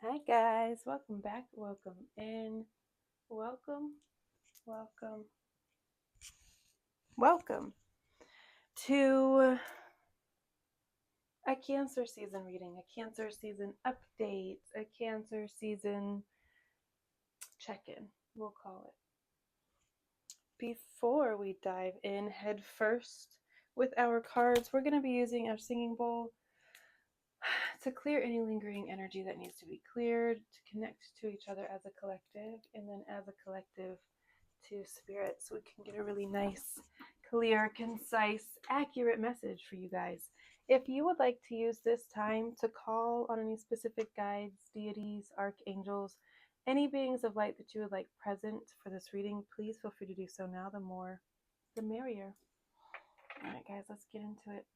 Hi guys, welcome back, welcome in, welcome, welcome, welcome to a Cancer season reading, a Cancer season update, a Cancer season check-in, we'll call it. Before we dive in head first with our cards, we're going to be using our singing bowl to clear any lingering energy that needs to be cleared, to connect to each other as a collective, and then as a collective to spirit, so we can get a really nice, clear, concise, accurate message for you guys. If you would like to use this time to call on any specific guides, deities, archangels, any beings of light that you would like present for this reading, please feel free to do so now. The more, the merrier. All right, guys, let's get into it.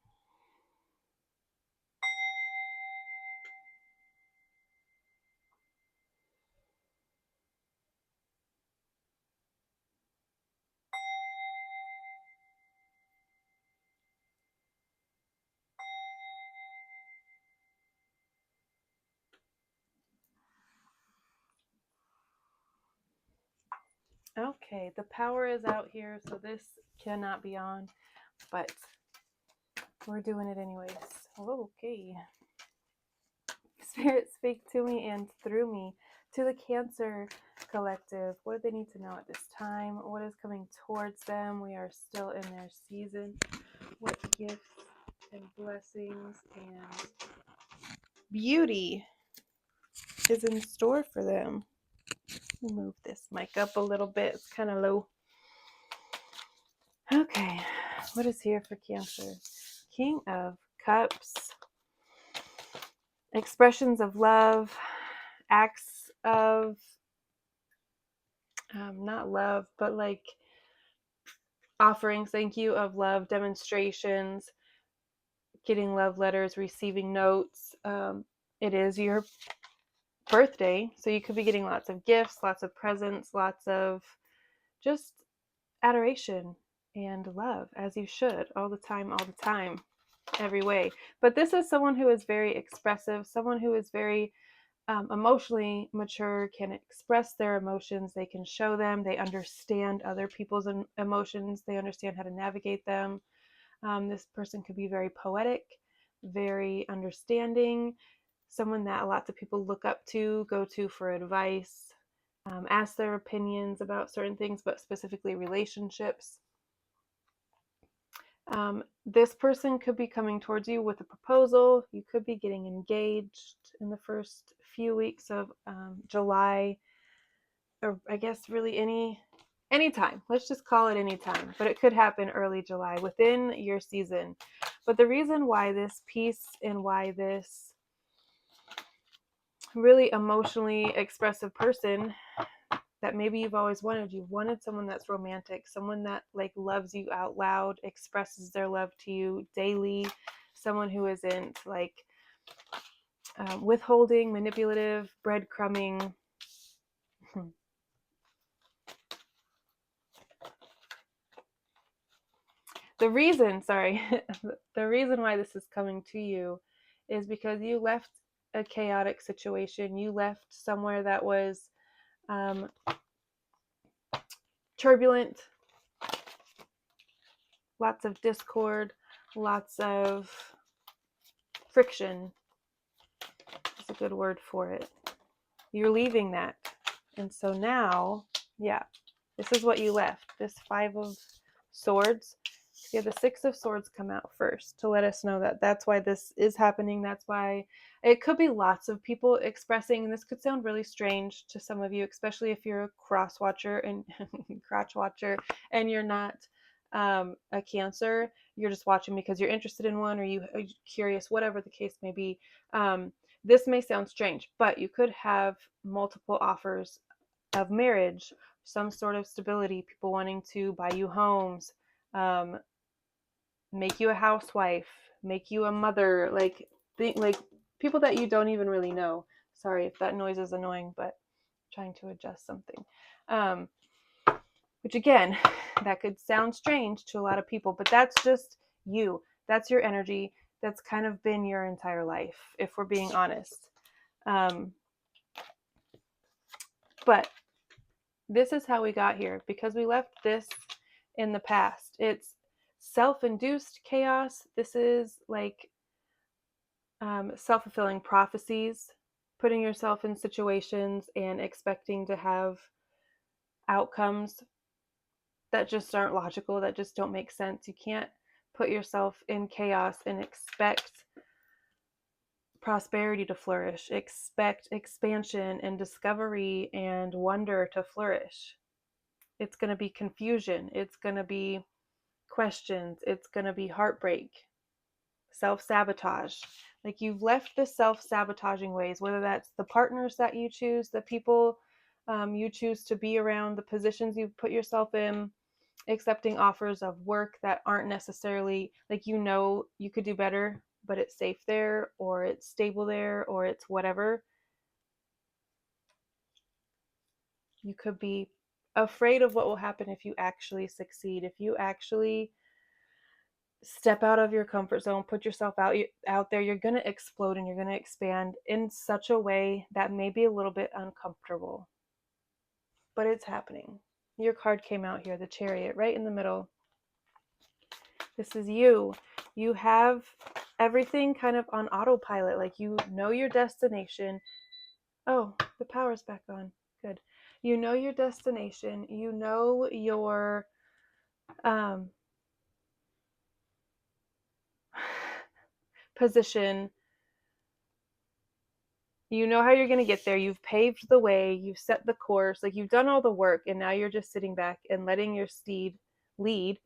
Okay, the power is out here, so this cannot be on, but we're doing it anyways. Okay. Spirit, speak to me and through me to the Cancer collective. What do they need to know at this time? What is coming towards them? We are still in their season. What gifts and blessings and beauty is in store for them? Move this mic up a little bit. It's kind of low. Okay, what is here for Cancer? King of Cups. Expressions of love, acts of not love, but like offerings, thank you, of love, demonstrations, getting love letters, receiving notes. It is your birthday, so you could be getting lots of gifts, lots of presents, lots of just adoration and love, as you should, all the time, every way. But this is someone who is very expressive, someone who is very emotionally mature, can express their emotions, they can show them, they understand other people's emotions, they understand how to navigate them. This person could be very poetic, very understanding, someone that lots of people look up to, go to for advice, ask their opinions about certain things, but specifically relationships. This person could be coming towards you with a proposal. You could be getting engaged in the first few weeks of July, or I guess really any time. Let's just call it any time, but it could happen early July within your season. But the reason why this piece and why this really emotionally expressive person that maybe you've always wanted someone that's romantic, someone that like loves you out loud, expresses their love to you daily, someone who isn't like withholding, manipulative, breadcrumbing. The reason why this is coming to you is because you left a chaotic situation. You left somewhere that was turbulent, lots of discord, lots of friction is a good word for it. You're leaving that. And so now, yeah, this is what you left. This 5 of Swords. Yeah, the 6 of Swords come out first to let us know that that's why this is happening. That's why it could be lots of people expressing, and this could sound really strange to some of you, especially if you're a cross watcher and crotch watcher and you're not a Cancer. You're just watching because you're interested in one, or you are curious, whatever the case may be. This may sound strange, but you could have multiple offers of marriage, some sort of stability, people wanting to buy you homes, make you a housewife, make you a mother, like people that you don't even really know. Sorry if that noise is annoying, but I'm trying to adjust something. Which again, that could sound strange to a lot of people, but that's just you. That's your energy. That's kind of been your entire life, if we're being honest. But this is how we got here, because we left this in the past. It's self-induced chaos. This is like self-fulfilling prophecies, putting yourself in situations and expecting to have outcomes that just aren't logical, that just don't make sense. You can't put yourself in chaos and expect prosperity to flourish, expect expansion and discovery and wonder to flourish. It's going to be confusion, it's going to be questions, it's going to be heartbreak, self-sabotage. Like, you've left the self-sabotaging ways, whether that's the partners that you choose, the people you choose to be around, the positions you've put yourself in, accepting offers of work that aren't necessarily, like, you know, you could do better, but it's safe there, or it's stable there, or it's whatever. You could be afraid of what will happen if you actually succeed, if you actually step out of your comfort zone, put yourself out there. You're going to explode and you're going to expand in such a way that may be a little bit uncomfortable, but it's happening. Your card came out here, the Chariot, right in the middle. This is you. You have everything kind of on autopilot. Like, you know your destination. Oh, the power's back on. Good. You know your destination. You know your position. You know how you're going to get there. You've paved the way. You've set the course. Like, you've done all the work, and now you're just sitting back and letting your steed lead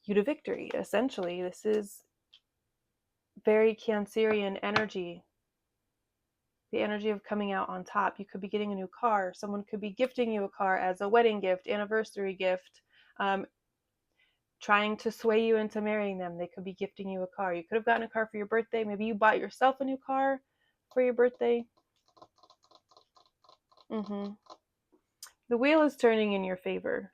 you to victory, essentially. This is very Cancerian energy, the energy of coming out on top. You could be getting a new car. Someone could be gifting you a car as a wedding gift, anniversary gift, trying to sway you into marrying them. They could be gifting you a car. You could have gotten a car for your birthday. Maybe you bought yourself a new car for your birthday. The wheel is turning in your favor.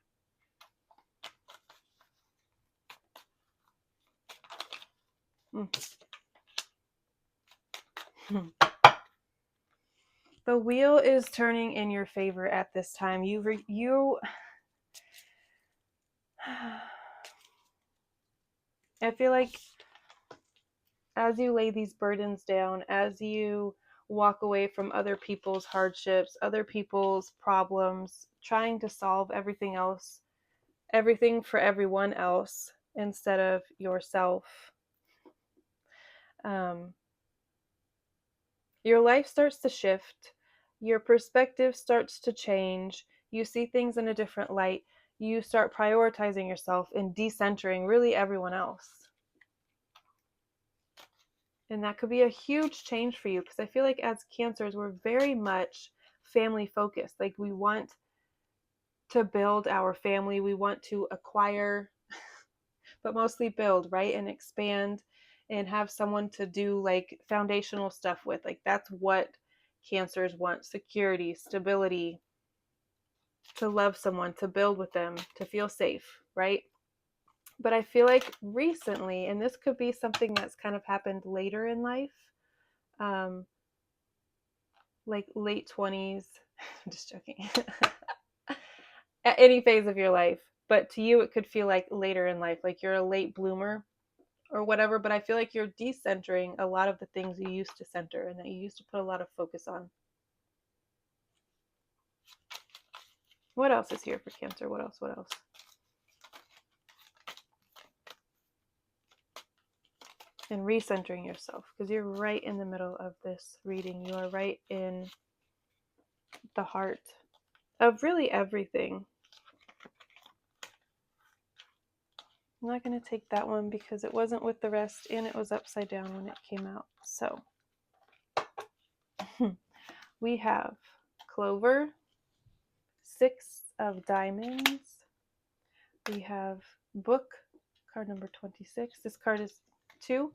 The wheel is turning in your favor at this time. I feel like as you lay these burdens down, as you walk away from other people's hardships, other people's problems, trying to solve everything else, everything for everyone else instead of yourself, your life starts to shift. Your perspective starts to change. You see things in a different light. You start prioritizing yourself and decentering really everyone else. And that could be a huge change for you, because I feel like as Cancers, we're very much family focused. Like, we want to build our family. We want to acquire, but mostly build, right? And expand and have someone to do like foundational stuff with. Like, that's what Cancers want: security, stability, to love someone, to build with them, to feel safe, right? But I feel like recently, and this could be something that's kind of happened later in life, like late 20s, I'm just joking, at any phase of your life. But to you, it could feel like later in life, like you're a late bloomer or whatever. But I feel like you're decentering a lot of the things you used to center and that you used to put a lot of focus on. What else is here for Cancer? What else? And recentering yourself, because you're right in the middle of this reading. You are right in the heart of really everything. I'm not going to take that one because it wasn't with the rest and it was upside down when it came out. So we have Clover, 6 of Diamonds. We have Book, card number 26. This card is 2.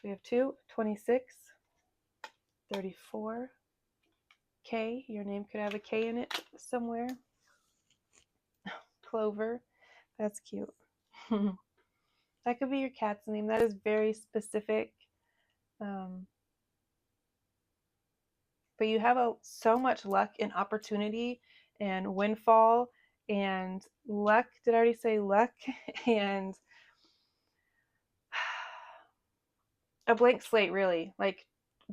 We have 2, 26, 34. K, your name could have a K in it somewhere. Clover, that's cute. That could be your cat's name. That is very specific. but you have so much luck and opportunity and windfall and luck. Did I already say luck? And a blank slate, really. Like,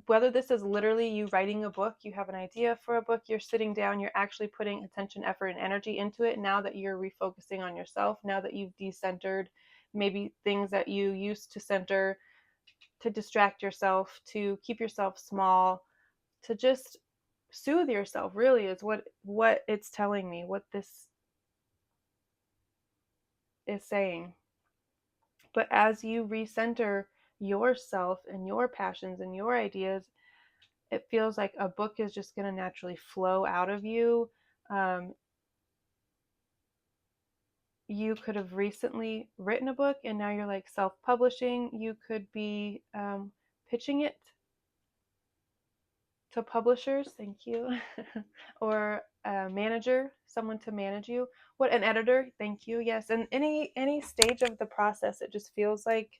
whether this is literally you writing a book, you have an idea for a book, you're sitting down, you're actually putting attention, effort, and energy into it. Now that you're refocusing on yourself, now that you've decentered maybe things that you used to center, to distract yourself, to keep yourself small, to just soothe yourself, really, is what it's telling me, what this is saying. But as you recenter yourself and your passions and your ideas, it feels like a book is just going to naturally flow out of you. You could have recently written a book and now you're like self-publishing. You could be pitching it to publishers, thank you, or a manager, someone to manage you. What, an editor, thank you, yes. And any stage of the process, it just feels like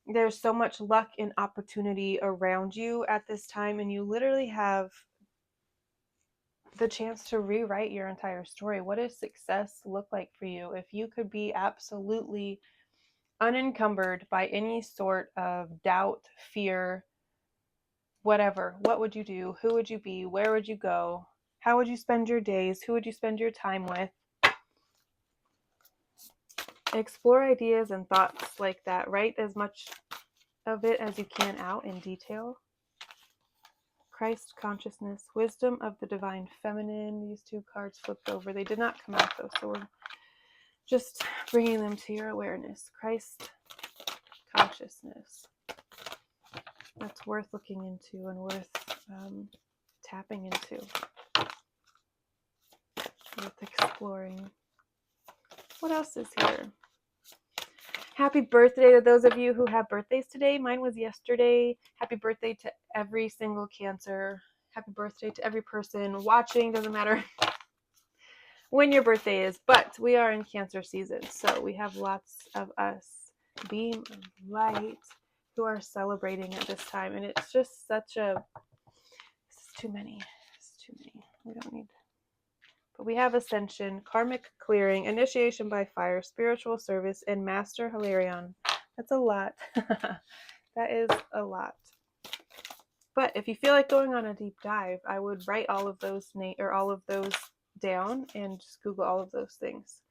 there's so much luck and opportunity around you at this time, and you literally have the chance to rewrite your entire story. What does success look like for you? If you could be absolutely unencumbered by any sort of doubt, fear, whatever, what would you do? Who would you be? Where would you go? How would you spend your days? Who would you spend your time with? Explore ideas and thoughts like that. Write as much of it as you can out in detail. Christ consciousness, wisdom of the divine feminine. These two cards flipped over. They did not come out though, so we're just bringing them to your awareness. Christ consciousness. That's worth looking into and worth tapping into. Worth exploring. What else is here? Happy birthday to those of you who have birthdays today. Mine was yesterday. Happy birthday to every single Cancer. Happy birthday to every person watching. Doesn't matter when your birthday is, but we are in Cancer season, so we have lots of us, beam of light, who are celebrating at this time, and it's just such a, this is too many. It's too many. We don't need. But we have Ascension, Karmic Clearing, Initiation by Fire, Spiritual Service, and Master Hilarion. That's a lot. That is a lot. But if you feel like going on a deep dive, I would write all of those down and just Google all of those things,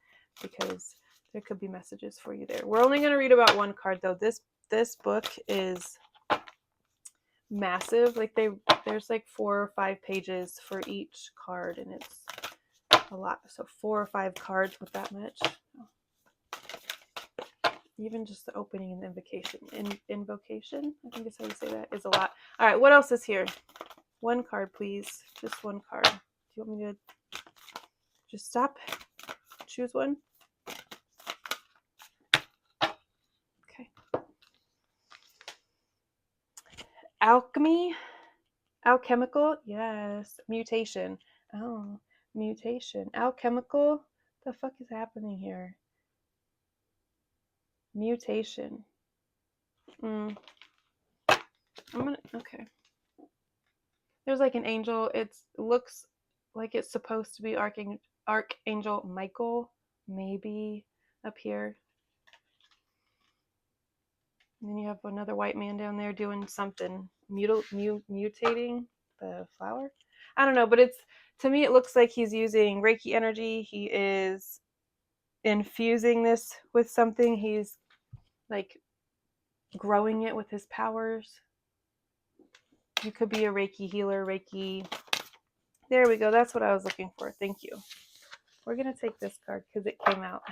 because there could be messages for you there. We're only going to read about one card though. This book is massive. Like there's like 4 or 5 pages for each card, and it's a lot. So 4 or 5 cards with that much. Even just the opening and the invocation, I think is how you say that, is a lot. All right, what else is here? One card, please. Just one card. Do you want me to just stop? Choose one? Okay. Alchemy? Alchemical? Yes. Mutation. Oh, mutation. Alchemical? The fuck is happening here? Mutation. Okay. There's like an angel. It looks like it's supposed to be Archangel Michael, maybe up here. And then you have another white man down there doing something, mutating the flower. I don't know, but to me it looks like he's using Reiki energy. He is infusing this with something. He's like growing it with his powers. You could be a Reiki healer, Reiki. There we go. That's what I was looking for. Thank you. We're going to take this card because it came out.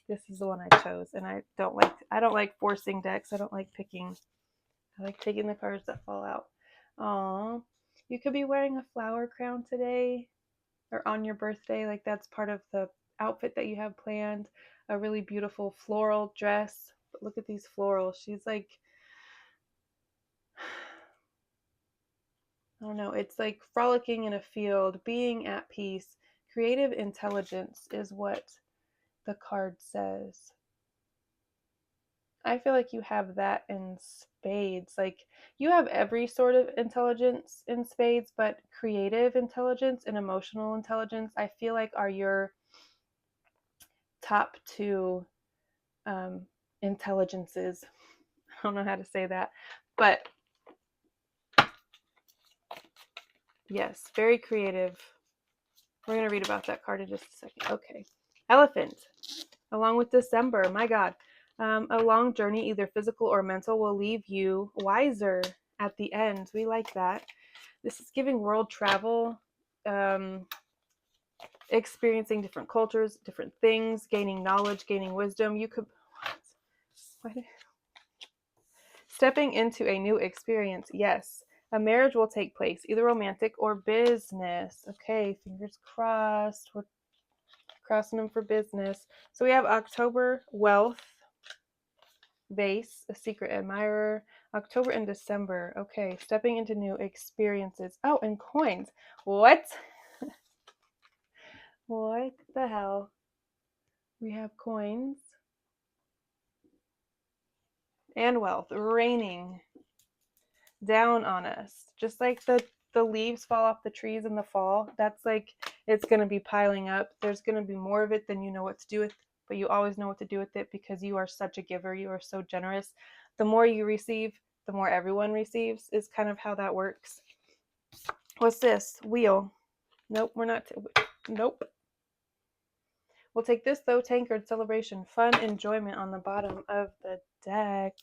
This is the one I chose, and I don't like forcing decks. I don't like picking. I like taking the cards that fall out. Aww. You could be wearing a flower crown today or on your birthday. Like that's part of the outfit that you have planned. A really beautiful floral dress. But look at these florals. She's like, I don't know. It's like frolicking in a field, being at peace. Creative intelligence is what the card says. I feel like you have that in spades. Like you have every sort of intelligence in spades, but creative intelligence and emotional intelligence, I feel like are your top two intelligences. I don't know how to say that, but yes, very creative. We're going to read about that card in just a second. Okay. Elephant, along with December, my God. A long journey, either physical or mental, will leave you wiser at the end. We like that. This is giving world travel, experiencing different cultures, different things, gaining knowledge, gaining wisdom. You could... What? Stepping into a new experience, yes. A marriage will take place, either romantic or business. Okay, fingers crossed. We're crossing them for business. So we have October, wealth, vase, a secret admirer. October and December. Okay, stepping into new experiences. Oh, and coins. What? What the hell? We have coins and wealth raining down on us, just like the leaves fall off the trees in the fall. That's like, it's going to be piling up. There's going to be more of it than you know what to do with, but you always know what to do with it because you are such a giver. You are so generous. The more you receive, the more everyone receives, is kind of how that works. What's this? Wheel. Nope, we're not. Nope. We'll take this though. Tankard, celebration, fun, enjoyment on the bottom of the deck.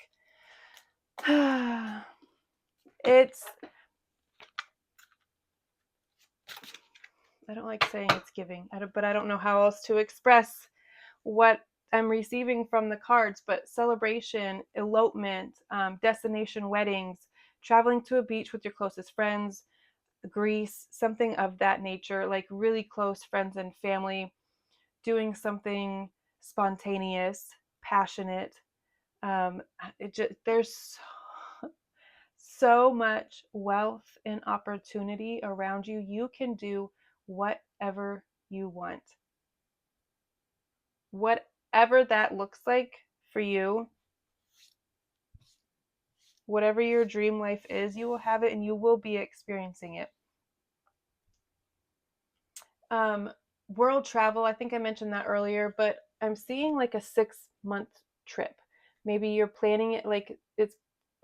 It's, I don't like saying it's giving, but I don't know how else to express what I'm receiving from the cards, but celebration, elopement, destination weddings, traveling to a beach with your closest friends, Greece, something of that nature, like really close friends and family, doing something spontaneous, passionate. There's so much wealth and opportunity around you. You can do whatever you want. Whatever that looks like for you, whatever your dream life is, you will have it and you will be experiencing it. World travel, I think I mentioned that earlier, but I'm seeing like a 6-month trip. Maybe you're planning it like it's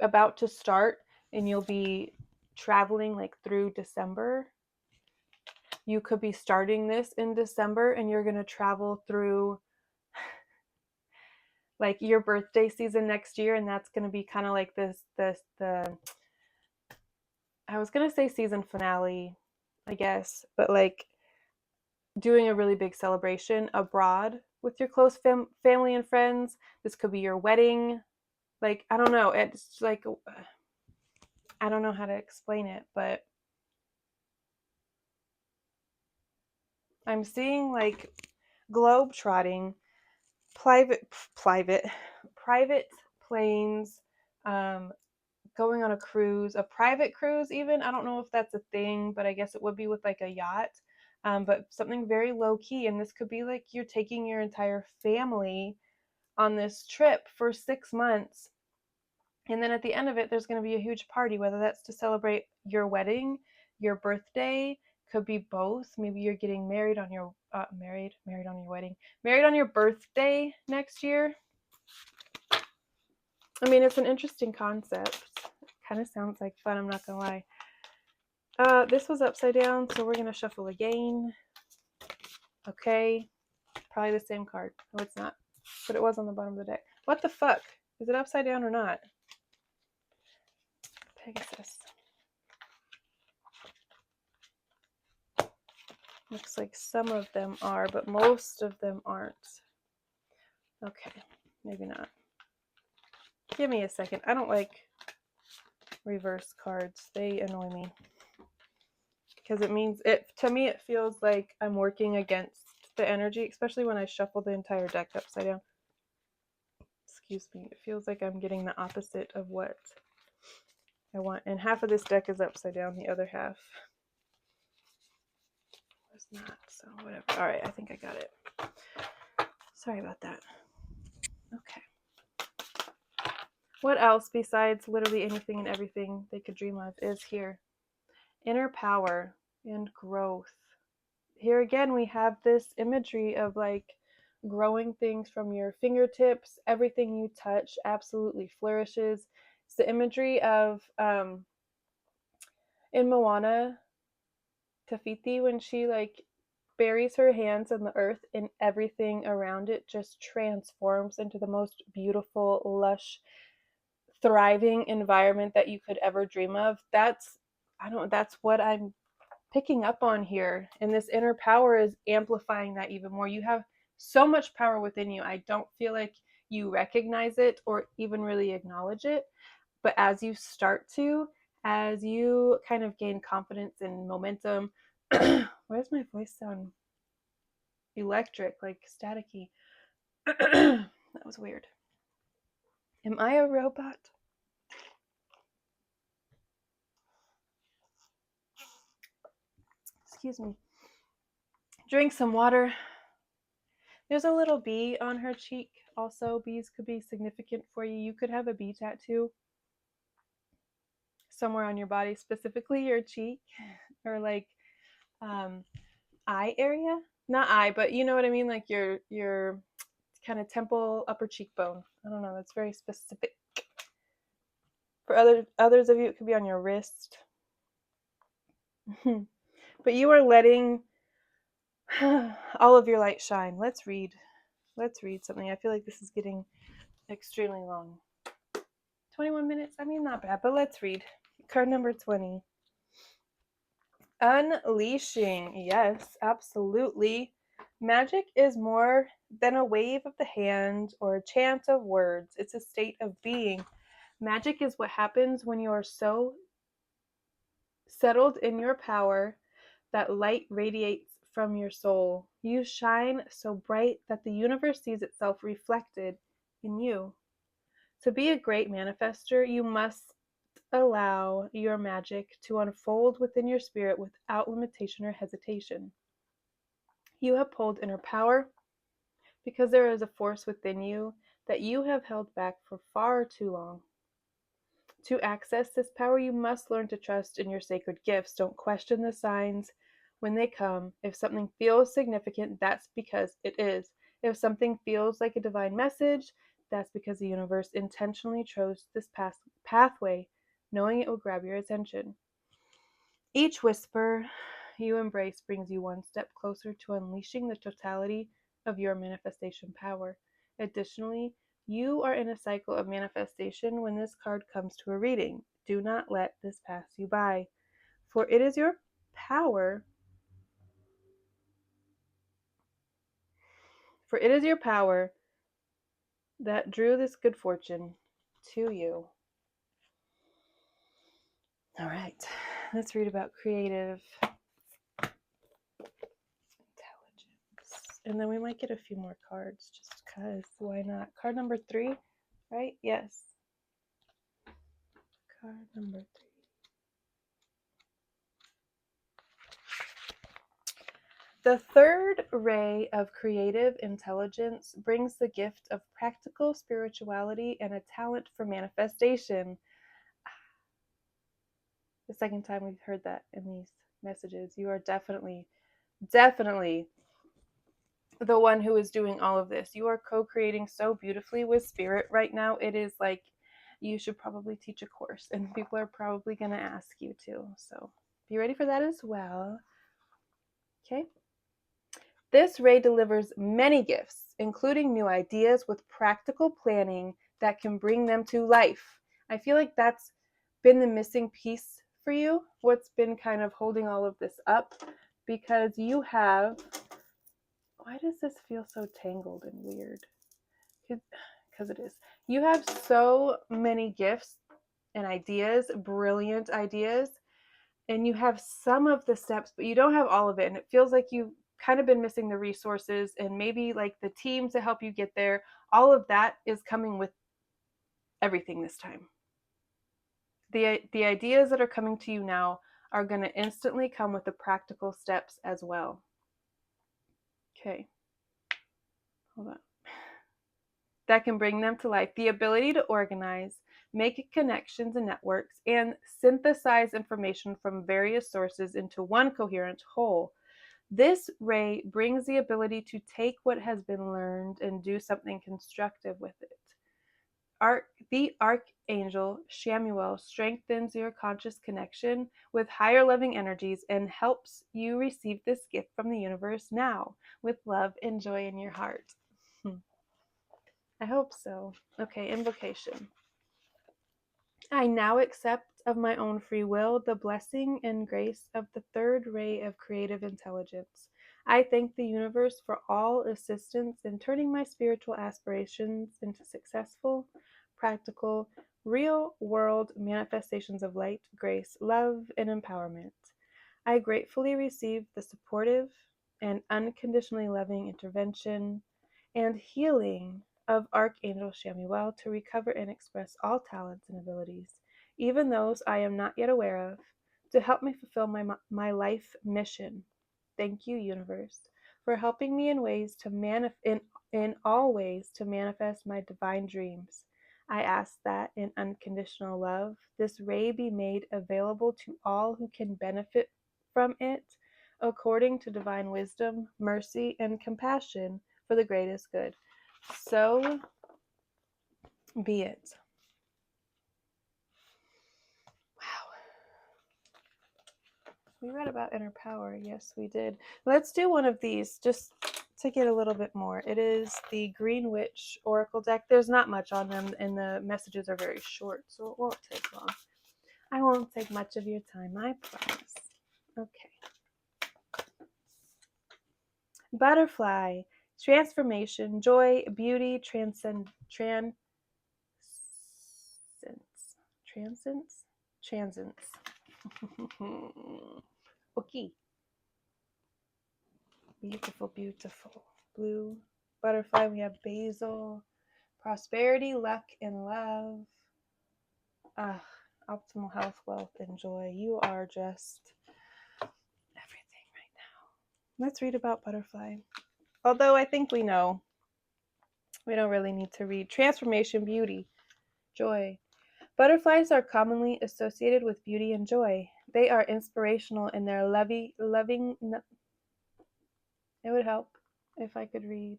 about to start and you'll be traveling like through December. You could be starting this in December and you're going to travel through like your birthday season next year, and that's going to be kind of like the I was going to say season finale, I guess, but like doing a really big celebration abroad with your close family and friends. This could be your wedding. Like, I don't know. It's like, I don't know how to explain it, but I'm seeing like globe trotting, private planes, going on a cruise, a private cruise even. I don't know if that's a thing, but I guess it would be with like a yacht. But something very low key. And this could be like you're taking your entire family on this trip for 6 months. And then at the end of it, there's going to be a huge party, whether that's to celebrate your wedding, your birthday, could be both. Maybe you're getting married on your, married on your wedding, married on your birthday next year. I mean, it's an interesting concept. It kind of sounds like fun, I'm not going to lie. This was upside down, so we're going to shuffle again. Okay. Probably the same card. No, it's not. But it was on the bottom of the deck. What the fuck? Is it upside down or not? Pegasus. Looks like some of them are, but most of them aren't. Okay, maybe not. Give me a second. I don't like reverse cards. They annoy me. Because it means, to me it feels like I'm working against the energy, especially when I shuffle the entire deck upside down. Excuse me. It feels like I'm getting the opposite of what I want. And half of this deck is upside down, the other half is not. So whatever. All right, I think I got it. Sorry about that. Okay. What else besides literally anything and everything they could dream of is here? Inner power and growth. Here again, we have this imagery of like growing things from your fingertips. Everything you touch absolutely flourishes. It's the imagery of in Moana, Tafiti, when she like buries her hands in the earth and everything around it just transforms into the most beautiful, lush, thriving environment that you could ever dream of. That's what I'm picking up on here. And this inner power is amplifying that even more. You have so much power within you. I don't feel like you recognize it or even really acknowledge it. But as you start to, as you kind of gain confidence and momentum, why does my voice sound electric, like staticky? That was weird. Am I a robot? Excuse me. Drink some water. There's a little bee on her cheek. Also, bees could be significant for you. You could have a bee tattoo somewhere on your body, specifically your cheek or like eye area. Not eye, but you know what I mean, like your kind of temple, upper cheekbone. I don't know. That's very specific. For others of you, it could be on your wrist. But you are letting all of your light shine. Let's read something. I feel like this is getting extremely long. 21 minutes. I mean, not bad, but let's read. Card number 20. Unleashing. Yes, absolutely. Magic is more than a wave of the hand or a chant of words. It's a state of being. Magic is what happens when you are so settled in your power that light radiates from your soul. You shine so bright that the universe sees itself reflected in you. To be a great manifester, you must allow your magic to unfold within your spirit without limitation or hesitation. You uphold inner power because there is a force within you that you have held back for far too long. To access this power, you must learn to trust in your sacred gifts. Don't question the signs when they come. If something feels significant, that's because it is. If something feels like a divine message, that's because the universe intentionally chose this pathway, knowing it will grab your attention. Each whisper you embrace brings you one step closer to unleashing the totality of your manifestation power. Additionally, you are in a cycle of manifestation when this card comes to a reading. Do not let this pass you by, for it is your power. For it is your power that drew this good fortune to you. All right, let's read about creative intelligence. And then we might get a few more cards just because. Why not? Card number 3, right? Yes. Card number 3. The third ray of creative intelligence brings the gift of practical spirituality and a talent for manifestation. The second time we've heard that in these messages. You are definitely the one who is doing all of this. You are co-creating so beautifully with spirit right now. It is like you should probably teach a course, and people are probably going to ask you to. So be ready for that as well. Okay. This ray delivers many gifts, including new ideas with practical planning that can bring them to life. I feel like that's been the missing piece for you, what's been kind of holding all of this up, because you have, why does this feel so tangled and weird? Because it is. You have so many gifts and ideas, brilliant ideas, and you have some of the steps, but you don't have all of it. And it feels like you've kind of been missing the resources and maybe like the team to help you get there. All of that is coming with everything this time. The ideas that are coming to you now are going to instantly come with the practical steps as well. Okay. Hold on. That can bring them to life. The ability to organize, make connections and networks, and synthesize information from various sources into one coherent whole. This ray brings the ability to take what has been learned and do something constructive with it. The Archangel Shamuel strengthens your conscious connection with higher loving energies and helps you receive this gift from the universe now, with love and joy in your heart. I hope so. Okay, invocation. I now accept of my own free will the blessing and grace of the third ray of creative intelligence. I thank the universe for all assistance in turning my spiritual aspirations into successful, practical, real world manifestations of light, grace, love, and empowerment. I gratefully receive the supportive and unconditionally loving intervention and healing of Archangel Shamuel to recover and express all talents and abilities, even those I am not yet aware of, to help me fulfill my life mission. Thank you, universe, for helping me in all ways to manifest my divine dreams. I ask that in unconditional love, this ray be made available to all who can benefit from it according to divine wisdom, mercy, and compassion for the greatest good. So be it. Wow. We read about inner power. Yes, we did. Let's do one of these just to get a little bit more. It is the Green Witch Oracle deck. There's not much on them, and the messages are very short, so it won't take long. I won't take much of your time, I promise. Okay. Butterfly. Transformation, joy, beauty, transcendence. Okay. Beautiful, beautiful. Blue butterfly. We have basil, prosperity, luck, and love. Optimal health, wealth, and joy. You are just everything right now. Let's read about butterfly. Although I think we know. We don't really need to read. Transformation, beauty, joy. Butterflies are commonly associated with beauty and joy. They are inspirational in their loving. It would help if I could read.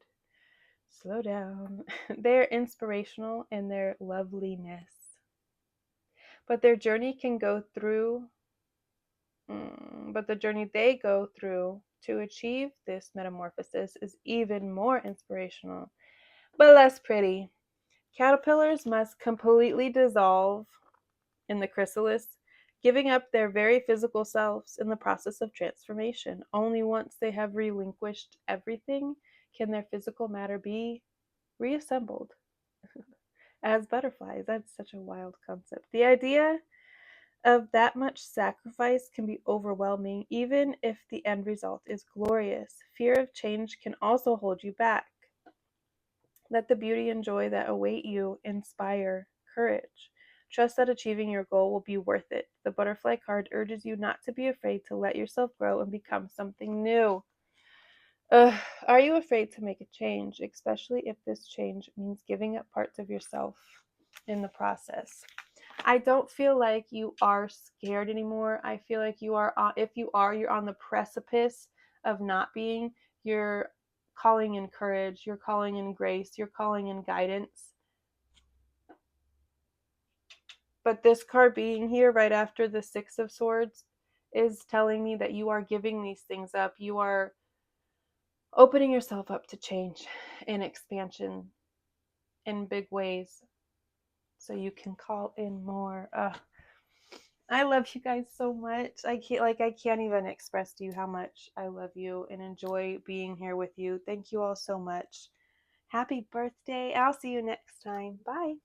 Slow down. They are inspirational in their loveliness. But their journey can go through. But the journey they go through to achieve this metamorphosis is even more inspirational, but less pretty. Caterpillars must completely dissolve in the chrysalis, giving up their very physical selves in the process of transformation. Only once they have relinquished everything can their physical matter be reassembled as butterflies. That's such a wild concept. The idea of that much sacrifice can be overwhelming, even if the end result is glorious. Fear of change can also hold you back. Let the beauty and joy that await you inspire courage. Trust that achieving your goal will be worth it. The butterfly card urges you not to be afraid to let yourself grow and become something new. Are you afraid to make a change, especially if this change means giving up parts of yourself in the process? I don't feel like you are scared anymore. I feel like you are, if you are, you're on the precipice of not being. You're calling in courage, you're calling in grace, you're calling in guidance. But this card being here right after the Six of Swords is telling me that you are giving these things up. You are opening yourself up to change and expansion in big ways so you can call in more. I love you guys so much. I can't even express to you how much I love you and enjoy being here with you. Thank you all so much. Happy birthday. I'll see you next time. Bye.